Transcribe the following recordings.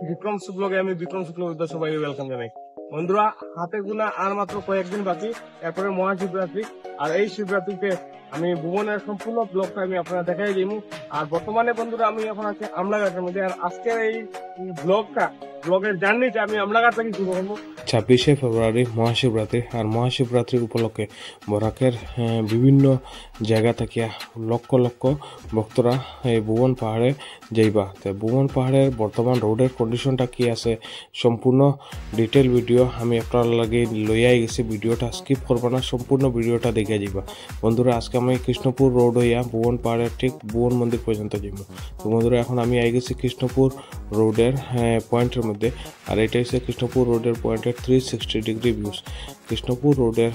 বিক্রম ব্লগে আমি বিক্রম শুক্ল সবাই ওয়েলকাম জানাই। বন্ধুরা, হাতে গোনা আর মাত্র কয়েকদিন বাকি, এরপরে মহাশিবরাত্রি। আর এই শিবরাত্রিতে আমি ভুবনের সম্পূর্ণ ব্লগটা আমি আপনারা দেখাই দিব। আর বর্তমানে বন্ধুরা আমি এখন আছি আমলাঘাটের মধ্যে। আর আজকের এই ব্লগের জার্নিটা আমি আমলাঘাট থেকে শুরু করবো। 26শে ফেব্রুয়ারি মহাশিবরাত্রি। আর মহাশিবরাত্রির উপলক্ষে বরাকের বিভিন্ন জায়গা থেকে লক্ষ লক্ষ ভক্তরা এই ভুবন পাহাড়ে যাইবা। তো ভুবন পাহাড়ের বর্তমান রোডের কন্ডিশনটা কি আছে সম্পূর্ণ ডিটেল ভিডিও আমি আপনার লাগে লইয়াই গেছি। ভিডিওটা স্কিপ করবা না, সম্পূর্ণ ভিডিওটা দেখে যাইবা। বন্ধুরা, আজকে আমি কৃষ্ণপুর রোড হইয়া ভুবন পাহাড়ের ঠিক ভুবন মন্দির পর্যন্ত যাইব। তো বন্ধুরা, এখন আমি আই গেছি কৃষ্ণপুর রোডের পয়েন্টের মধ্যে। আর এটা হচ্ছে কৃষ্ণপুর রোডের পয়েন্টের 360 ডিগ্রি ভিউজ। কৃষ্ণপুর রোডের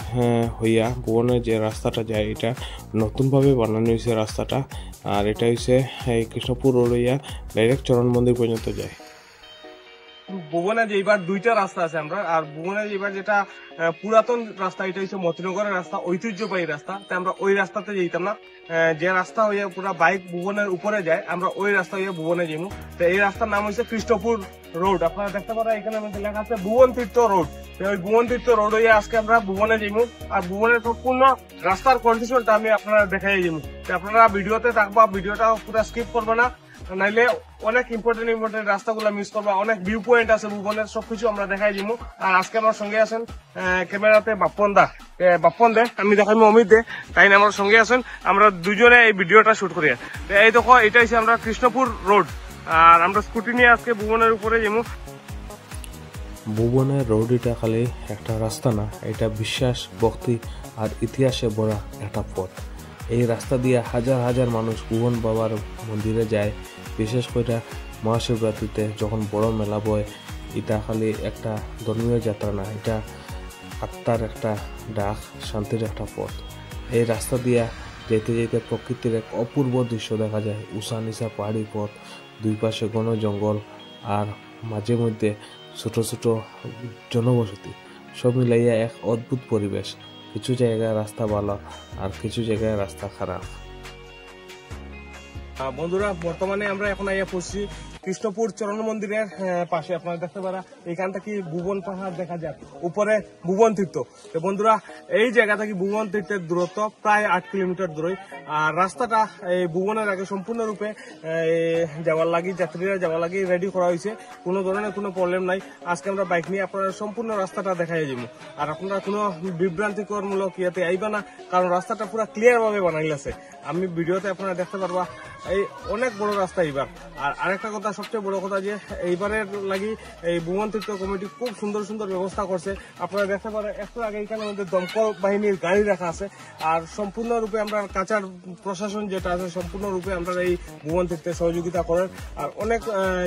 হইয়া ভুবনের যে রাস্তাটা যায় এটা নতুনভাবে বানানো হয়েছে রাস্তাটা। আর এটা হচ্ছে এই কৃষ্ণপুর রোড হইয়া ডাইরেক্ট চরণ মন্দির পর্যন্ত যায়। ভুবনে যে এবার দুইটা রাস্তা আছে আমরা। আর ভুবনে এবার যেটা পুরাতন রাস্তা, এটা হচ্ছে মতিনগরের রাস্তা, ঐতিহ্যবাহী রাস্তা। তাই আমরা ওই রাস্তাতে যেতাম না। যে রাস্তা হইয়া পুরা বাইক ভুবনের উপরে যায়, আমরা ওই রাস্তা হইয়া ভুবনে যাবো। তো এই রাস্তার নাম হচ্ছে কৃষ্ণপুর রোড। আপনারা দেখতে পারেন এখানে লেখা আছে ভুবন তীর্থ রোড। ওই ভুবন তীর্থ রোড হইয়া আজকে আমরা ভুবনে যাবো। আর ভুবনের সম্পূর্ণ রাস্তার কন্ডিশনটা আমি আপনারা দেখাই যাবো। আপনারা ভিডিওতে থাকবা, ভিডিওটা পুরো স্কিপ করবে না, নাইলে অনেক ইম্পর্টেন্ট রাস্তাগুলো মিস করবা। অনেক ভিউ পয়েন্ট আছে ভুবনের, সবকিছু আমরা দেখাই দিব। আর আজকে আমার সঙ্গে আছেন ক্যামেরাতে বাপ্পন দে, আমি দেখাই অমিত দে, তাই না আমার সঙ্গে আছেন। আমরা দুজনে এই ভিডিওটা শুট করি। এই দেখো, এটা হচ্ছে আমরা কৃষ্ণপুর রোড। আর আমরা স্কুটি নিয়ে আজকে ভুবনের উপরে যাবো। ভুবনের রোড এটা খালি একটা রাস্তা না, এটা বিশ্বাস, ভক্তি আর ইতিহাসে ভরা একটা পথ। এই রাস্তা দিয়ে হাজার হাজার মানুষ ভুবন বাবার মন্দিরে যায়। বিশেষ করে মহাশিবরাত্রিতে যখন বড় মেলা বয়, এটা খালি একটা ধর্মীয় যাত্রা না, এটা আত্মার একটা ডাক, শান্তির একটা পথ। এই রাস্তা দিয়া যেতে যেতে প্রকৃতির এক অপূর্ব দৃশ্য দেখা যায়। উষা নিশা পাহাড়ি পথ, দুই পাশে ঘন জঙ্গল আর মাঝে মধ্যে ছোট ছোট জনবসতি, সব মিলাইয়া এক অদ্ভুত পরিবেশ। কিছু জায়গায় রাস্তা ভালো আর কিছু জায়গায় রাস্তা খারাপ। বন্ধুরা, বর্তমানে আমরা এখন আইয়া পড়ছি কৃষ্ণপুর চরণ মন্দিরের পাশে। আপনারা দেখতে পারা এখান থেকে ভুবন পাহাড় দেখা যায়, উপরে ভুবন তীর্থ। তো বন্ধুরা, এই জায়গা থেকে ভুবন তীর্থের দূরত্ব প্রায় 8 কিলোমিটার দূরে। আর রাস্তাটা এই ভুবনের আগে সম্পূর্ণরূপে যাওয়ার লাগি, যাত্রীরা যাওয়ার লাগি রেডি করা হয়েছে। কোনো ধরনের কোনো প্রবলেম নাই। আজকে আমরা বাইক নিয়ে আপনারা সম্পূর্ণ রাস্তাটা দেখাই যাব। আর আপনারা কোনো বিভ্রান্তিকরমূলক ইয়াতে আইবা না, কারণ রাস্তাটা পুরো ক্লিয়ার ভাবে বানাইল আছে। আমি ভিডিওতে আপনারা দেখতে পারবা এই অনেক বড় রাস্তা এইবার। আর আরেকটা কথা, সবচেয়ে বড় কথা, যে এইবারের লাগি এই ভুবন তীর্থ কমিটি খুব সুন্দর সুন্দর ব্যবস্থা করছে। আপনারা দেখতে পারেন একটু আগে এখানে আমাদের দমকল বাহিনীর গাড়ি রাখা আছে। আর সম্পূর্ণরূপে আমরা কাচার প্রশাসন যেটা আছে সম্পূর্ণরূপে আমরা এই ভুবন তীর্থে সহযোগিতা করেন। আর অনেক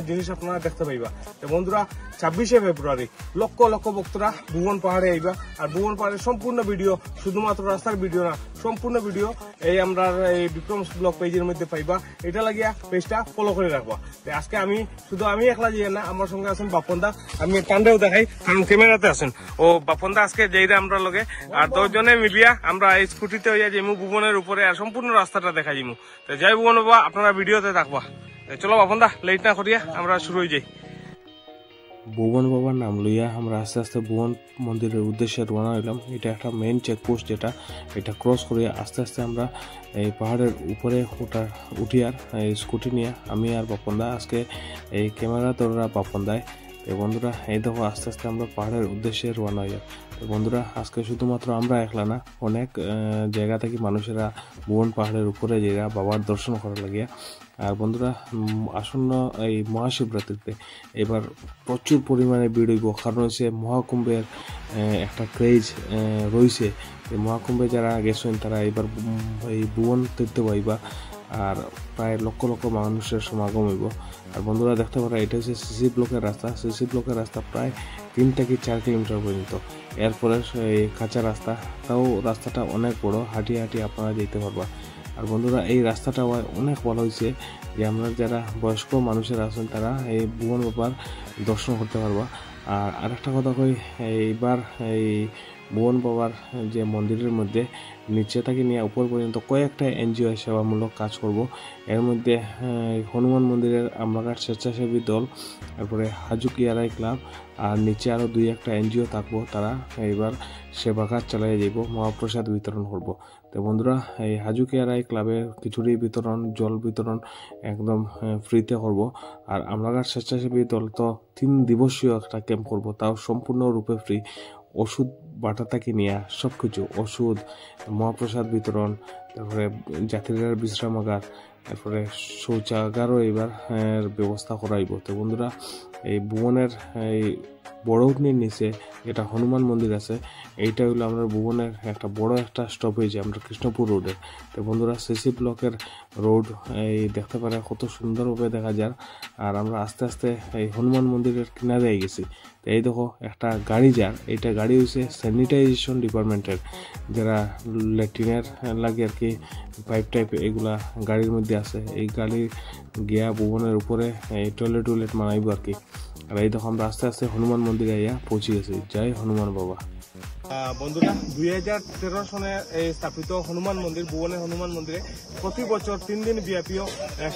জিনিস আপনারা দেখতে পাইবা। তো বন্ধুরা, 26শে ফেব্রুয়ারি লক্ষ লক্ষ ভক্তরা ভুবন পাহাড়ে আইবা। আর ভুবন পাহাড়ের সম্পূর্ণ ভিডিও, শুধুমাত্র রাস্তার ভিডিও না, সম্পূর্ণ ভিডিও এই আমরা এই বিক্রম ব্লগ পেজের মধ্যে পাইবা। এটা লাগিয়া পেজটা ফলো করে রাখবা। আজকে আমি একলা যাই না, আমার সঙ্গে আছেন বাপন দা। আমি কান্দেও দেখাই, কারণ ক্যামেরাতে আছেন। ও বাপন দা আজকে যাই আমরা লগে। আর 10 জনে মিলিয়া আমরা এই স্কুটিতে হইয়া যাইমু ভুবনের উপরে। আর সম্পূর্ণ রাস্তাটা দেখাই যাইমু। তো জয় ভুবন বাবা, আপনারা ভিডিওতে থাকবা। চলো বাপন দা, লেট না করিয়া আমরা শুরু হয়ে যাই। ভুবন বাবার নাম লইয়া আমরা আস্তে আস্তে ভুবন মন্দিরের উদ্দেশ্যে রওনা হইলাম। এটা একটা মেইন চেকপোস্ট, এটা ক্রস করিয়া আস্তে আস্তে আমরা এই পাহাড়ের উপরে উঠিয়ার এই স্কুটি নিয়ে আমি আর বাপনদা, আজকে এই ক্যামেরা তোরা বাপনদায়। তো বন্ধুরা, এই দেখো আস্তে আস্তে আমরা পাহাড়ের উদ্দেশ্যে রওনা হইয়া। তো বন্ধুরা, আজকে শুধুমাত্র আমরা একলা না, অনেক জায়গা থেকে মানুষেরা ভুবন পাহাড়ের উপরে যাইয়া বাবার দর্শন করার লাগিয়া। আর বন্ধুরা, আসন্ন এই মহাশিবরাত্রিতে এবার প্রচুর পরিমাণে ভিড় হইব, কারণ হচ্ছে মহাকুম্ভের একটা ক্রেজ রয়েছে। এই মহাকুম্ভে যারা গেছেন তারা এবার এই ভুবন তীর্থ পাইবা। আর প্রায় লক্ষ লক্ষ মানুষের সমাগম হইব। আর বন্ধুরা দেখতে পারা, এটা হচ্ছে সিসি ব্লকের রাস্তা। সিসি ব্লকের রাস্তা প্রায় 3 থেকে 4 কিলোমিটার পর্যন্ত। এরপরে এই কাঁচা রাস্তা, তাও রাস্তাটা অনেক বড়, হাঁটিয়ে হাঁটিয়ে আপনারা যেতে পারবা। আর বন্ধুরা, এই রাস্তাটা অনেক ভালো হয়েছে যে আমরা যারা বয়স্ক মানুষেরা আছেন তারা এই ভুবন বাবার দর্শন করতে পারবা। আর আরেকটা কথা কই, এইবার এই ভুবন বাবার যে মন্দিরের মধ্যে নিচে থেকে নিয়ে উপর পর্যন্ত কয়েকটা এনজিও সেবামূলক কাজ করব। এর মধ্যে হনুমান মন্দিরের আমরাঘাট স্বেচ্ছাসেবী দল, তারপরে হাজুকি আরাই ক্লাব, আর নিচে আরও 2-1টা এনজিও থাকবো। তারা এবার সেবা কাজ চালিয়ে যাব, মহাপ্রসাদ বিতরণ করব। তো বন্ধুরা, এই হাজুকি আরাই ক্লাবের খিচুড়ি বিতরণ, জল বিতরণ একদম ফ্রিতে করব। আর আমরাঘাট স্বেচ্ছাসেবী দল তো 3 দিবসীয় একটা ক্যাম্প করব, তাও সম্পূর্ণরূপে ফ্রি। ওষুধ বাটা থেকে নিয়ে সব কিছু, ওষুধ, মহাপ্রসাদ বিতরণ, তারপরে যাত্রীদের বিশ্রামাগার, তারপরে শৌচাগারও এবার ব্যবস্থা করাইব। তো বন্ধুরা, এই ভুবনের এই বড় উঠনির নিচে যেটা হনুমান মন্দির আছে, এইটা হলো আমরা ভুবনের একটা বড় একটা স্টপেজ, আমরা কৃষ্ণপুর রোডের। তো বন্ধুরা, সিসি ব্লকের রোড এই দেখতে পারে কত সুন্দরভাবে দেখা যায়। আর আমরা আস্তে আস্তে এই হনুমান মন্দিরের কিনারে গেছি। তো এই দেখো একটা গাড়ি যার, এইটা গাড়ি হচ্ছে স্যানিটাইজেশন ডিপার্টমেন্টের, যারা ল্যাট্রিনের লাগে আর কি পাইপ টাইপ এগুলা গাড়ির মধ্যে আছে। এই গাড়ি গিয়া ভুবনের উপরে এই টয়লেট বানাইব আর কি। আর এই দেখো আমরা আস্তে আস্তে হনুমান মন্দিরে আইয়া পৌঁছে গেছি। জয় হনুমান বাবা। বন্ধুরা, 2013 সনে এই স্থাপিত হনুমান মন্দির, ভুবনের হনুমান মন্দিরে প্রতি বছর 3 দিন ব্যাপী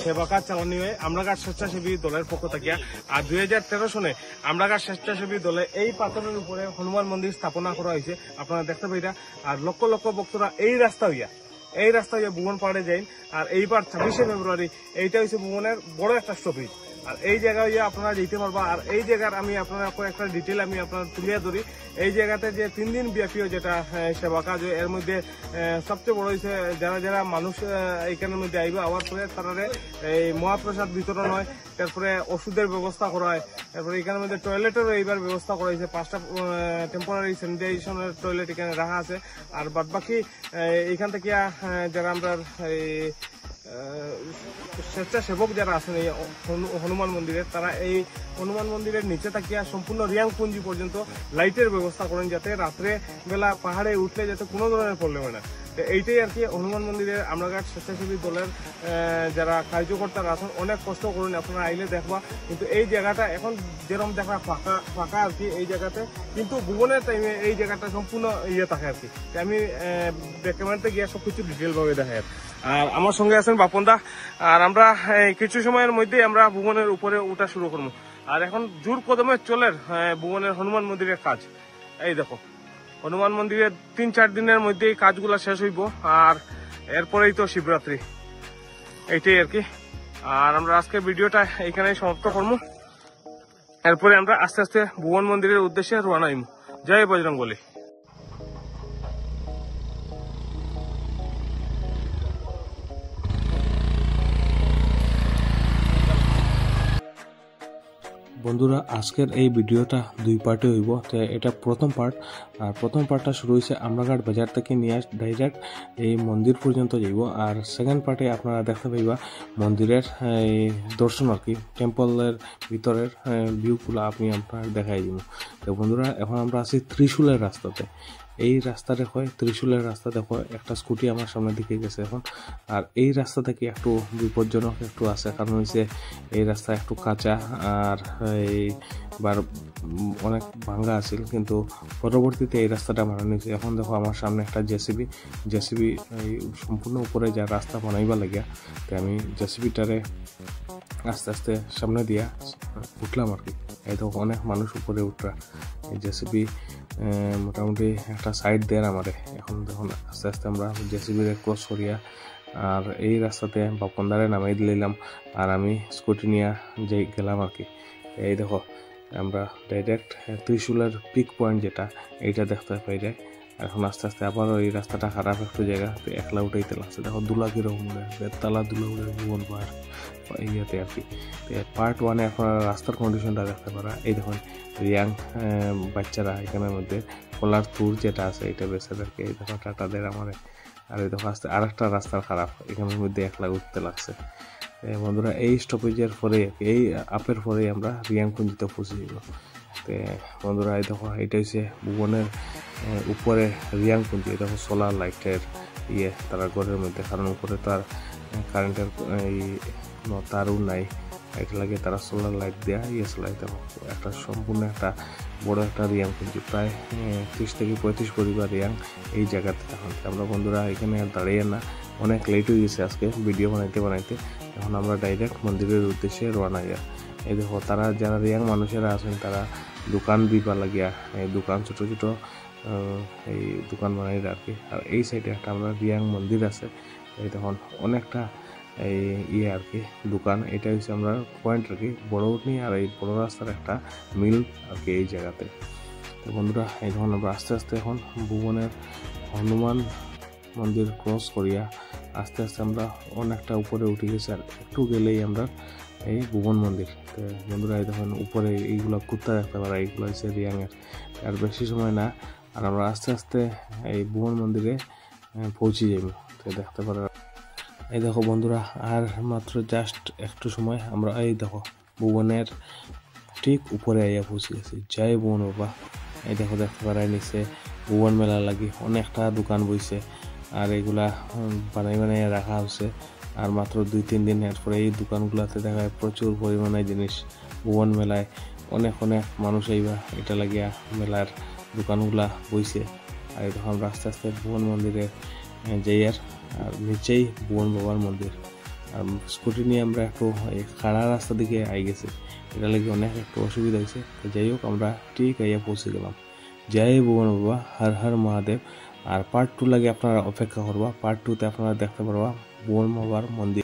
সেবা কাজ চালানো হয় আমরাঘাট স্বেচ্ছাসেবী দলের পক্ষ থেকে। আর 2013 সনে আমরাঘাট স্বেচ্ছাসেবী দলে এই পাথরের উপরে হনুমান মন্দির স্থাপনা করা হয়েছে, আপনারা দেখতে পাইরা। আর লক্ষ লক্ষ ভক্তরা এই রাস্তা হইয়া ভুবন পাহাড়ে যাই। আর এইবার 26শে ফেব্রুয়ারি এইটা হচ্ছে ভুবনের বড় একটা স্টপেজ। আর এই জায়গায় আপনারা যেতে পারবা। আর এই জায়গার আমি আপনারা কয়েকটা ডিটেল আমি আপনার তুলে ধরি। এই জায়গাতে যে 3 দিন ব্যাপী যেটা সেবা কাজ, এর মধ্যে সবচেয়ে বড় হয়েছে যারা যারা মানুষ এইখানের মধ্যে আইবে, আবার পরে তারা এই মহাপ্রসাদ বিতরণ হয়, তারপরে ওষুধের ব্যবস্থা করা হয়, তারপরে এখানের মধ্যে টয়লেটেরও এইবার ব্যবস্থা করা হয়েছে। 5টা টেম্পোরারি স্যানিটাইজেশনের টয়লেট এখানে রাখা আছে। আর বাদ বাকি এইখান থেকে যারা আমরা স্বেচ্ছাসেবক যারা আছেন এই হনুমান মন্দিরের, তারা এই হনুমান মন্দিরের নিচে থাকিয়া সম্পূর্ণ রিয়াংপুঞ্জি পর্যন্ত লাইটের ব্যবস্থা করেন, যাতে রাত্রে বেলা পাহাড়ে উঠলে যাতে কোনো ধরনের প্রবলেম হয় না। তো এইটাই আর কি হনুমান মন্দিরের আমরাঘাট স্বেচ্ছাসেবী দলের যারা কার্যকর্তারা আছেন অনেক কষ্ট করেন, আপনারা আইলে দেখবা। কিন্তু এই জায়গাটা এখন যেরকম দেখা ফাঁকা আর কি এই জায়গাতে, কিন্তু ভুবনের টাইমে এই জায়গাটা সম্পূর্ণ ইয়ে থাকে আর কি। আমি ক্যামেরাতে গিয়ে সবকিছু ডিটেল ভাবে দেখাই। আর আমার সঙ্গে আছেন বাপন দা। আর আমরা কিছু সময়ের মধ্যেই আমরা ভুবনের উপরে উঠা শুরু করবো। আর এখন জোর কদমে চলে ভুবনের হনুমান মন্দিরের কাজ। এই দেখো, হনুমান মন্দিরের 3-4 দিনের মধ্যেই কাজগুলো শেষ হইব। আর এরপরেই তো শিবরাত্রি, এইটাই আর কি। আর আমরা আজকে ভিডিওটা এইখানেই সমাপ্ত করবো। এরপরে আমরা আস্তে আস্তে ভুবন মন্দিরের উদ্দেশ্যে রওনা হইব। জয় বজরংবলী। বন্ধুরা, আজকের এই ভিডিওটা 2 পার্টে হইব। তো এটা প্রথম পার্ট। আর প্রথম পার্টটা শুরু হয়েছে আমরাঘাট বাজার থেকে নিয়ে ডাইরেক্ট এই মন্দির পর্যন্ত যাইব। আর সেকেন্ড পার্টে আপনারা দেখতে পাইবা মন্দিরের এই দর্শন আর কি, টেম্পলের ভিতরের ভিউগুলো আমি আপনার দেখাই দিব। তো বন্ধুরা, এখন আমরা আছি ত্রিশূলের রাস্তাতে। এই রাস্তা দেখো, ত্রিশূলের রাস্তা দেখো, একটা স্কুটি আমার সামনের দিকে গেছে এখন। আর এই রাস্তা থেকে একটু বিপজ্জনক একটু আছে, কারণ হচ্ছে এই রাস্তা একটু কাঁচা আর এইবার অনেক ভাঙ্গা আছিল, কিন্তু পরবর্তীতে এই রাস্তাটা বানানো হয়েছে। এখন দেখো আমার সামনে একটা জেসিবি এই সম্পূর্ণ উপরে যা রাস্তা বানাইবা লাগিয়া। তো আমি জেসিবিটারে আস্তে আস্তে সামনে দিয়া উঠলাম আর কি। এই তো অনেক মানুষ উপরে উঠরা, এই জেসিবি মোটামুটি একটা সাইড দেয় আমারে। এখন দেখুন আস্তে আস্তে আমরা জেসিবিরে ক্রস করিয়া আর এই রাস্তাতে বাপনদারে নামাই দিলাম। আর আমি স্কুটি নিয়ে যাই গেলাম আর কি। এই দেখো আমরা ডাইরেক্ট ত্রিশূলের পিক পয়েন্ট যেটা, এইটা দেখতে পাই যায়। এখন আস্তে আস্তে আবারও এই রাস্তাটা খারাপ একটু জায়গা, তো একলা উঠাইতে লাগছে। দেখো দুলা কিরকম বেতলা দুলা উঠে ভুবন পাহাড় ইয়াতে আর কি। পার্ট 1-এ আপনারা রাস্তার কন্ডিশনটা দেখতে পারা। এই দেখুন ইয়াং বাচ্চারা এখানের মধ্যে কলার তুর যেটা আছে এটা বেছে দেখে। এই দেখো টাটাদের আমার। আর এই দেখো আস্তে আর একটা রাস্তার খারাপ, এখানের মধ্যে একলা উঠতে লাগছে। বন্ধুরা, এই স্টপেজের পরে এই আপের পরেই আমরা রিয়াংপুঞ্জিতে পৌঁছে যাব। তো বন্ধুরা, এই দেখো এটা হচ্ছে ভুবনের উপরে রিয়াংপুঞ্জি। এই দেখো সোলার লাইটের তারা ঘরের মধ্যে, কারণ উপরে তার কারেন্টের এই তারও নাই, এটা লাগে তারা সোলার লাইট দেওয়া চলাই। দেখো একটা সম্পূর্ণ একটা বড় একটা রিয়াং খুঁজছি, প্রায় 30 থেকে 35 পরিবার রিয়াং এই জায়গাতে। এখন আমরা বন্ধুরা এখানে আর দাঁড়িয়ে না, অনেক লেট হয়ে গেছে আজকে ভিডিও বানাইতে। এখন আমরা ডাইরেক্ট মন্দিরের উদ্দেশ্যে রওনা যাই। এই দেখো তারা যারা রিয়াং মানুষেরা আছেন তারা দোকান দিবা লাগিয়া এই দোকান ছোট ছোট এই দোকান বানাই আর কি। আর এই সাইডে একটা আমরা রিয়াং মন্দির আছে, এই দেখুন অনেকটা এই আর কি দোকান। এটা হচ্ছে আমরা পয়েন্ট আর কি বড় উঠনি, আর এই বড় রাস্তার একটা মিল আর কি এই জায়গাতে। তো বন্ধুরা এই দেখুন আমরা আস্তে আস্তে এখন ভুবনের হনুমান মন্দির ক্রস করিয়া আস্তে আস্তে আমরা অনেকটা উপরে উঠে গেছি, আর একটু গেলেই আমরা এই ভুবন মন্দির। তো বন্ধুরা এই দেখুন উপরে এইগুলো কুত্তা দেখতে পারা, এইগুলো হচ্ছে রিয়াংয়ের। আর বেশি সময় না, আর আমরা আস্তে আস্তে এই ভুবন মন্দিরে পৌঁছে যাইব। তো দেখতে পারা, এই দেখো বন্ধুরা আর মাত্র জাস্ট একটু সময় আমরা এই দেখো ভুবনের ঠিক উপরে আইয়া পৌঁছে গেছি। জয় ভুবন বাবা। এই দেখো দেখতে পারাই নিচে ভুবন মেলা লাগি অনেকটা দোকান বইছে, আর এগুলা বানাই রাখা হচ্ছে। আর মাত্র 2-3 দিন এরপরে এই দোকানগুলাতে দেখা যায় প্রচুর পরিমাণে জিনিস। ভুবন মেলায় অনেক মানুষ আইবা, এটা লাগিয়া মেলার দোকানগুলা বইছে। আর এই দেখো আমরা আস্তে আস্তে ভুবন মন্দিরে যাই, আর নিচেই ভুবন বাবার মন্দির। আর স্কুটি নিয়ে আমরা একটু এই খাড়া রাস্তা দিকে আই গেছি, এটা লাগে অনেক একটু অসুবিধা হয়েছে। যাই হোক আমরা ঠিক আইয়া পৌঁছে গেলাম। জয় ভুবন বাবা, হর হর মহাদেব। আর পার্ট 2 লাগে আপনারা অপেক্ষা করবা, পার্ট 2তে আপনারা দেখতে পারবা ভুবন বাবার মন্দির।